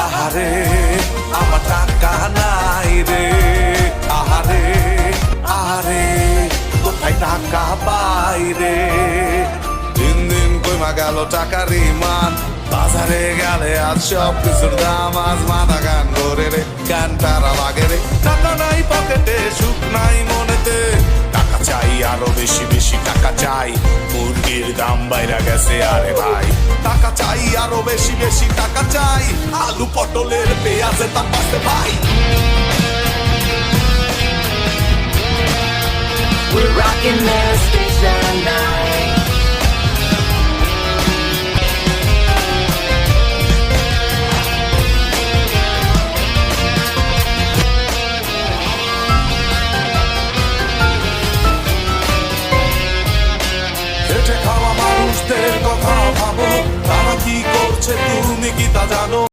আহারে আমার টাকা নাই রে, আহারে আহারে কোথায় টাকা পাই রে। দিন দিন কইমা গেল টাকার ইমান, বাজারে গেলে আজ সব কিছুর দাম, আজ মাথা গান করে রে, গান তারা লাগে রে। টাকা নাই পকেটে, সুখ নাই মনেতে, টাকা চাই আরো বেশি বেশি টাকা চাই, মুরগির দাম বাইরা গেছে আরে ভাই। টাকা চাই আরো বেশি বেশি টাকা চাই, আলু পটলের পেঁয়াজের দাম বাড়ছে ভাই। We're rocking the station night. খেটে খাওয়া মানুষদের কথা ভাবো, তারা কি করছে তুমি কি তা জানো?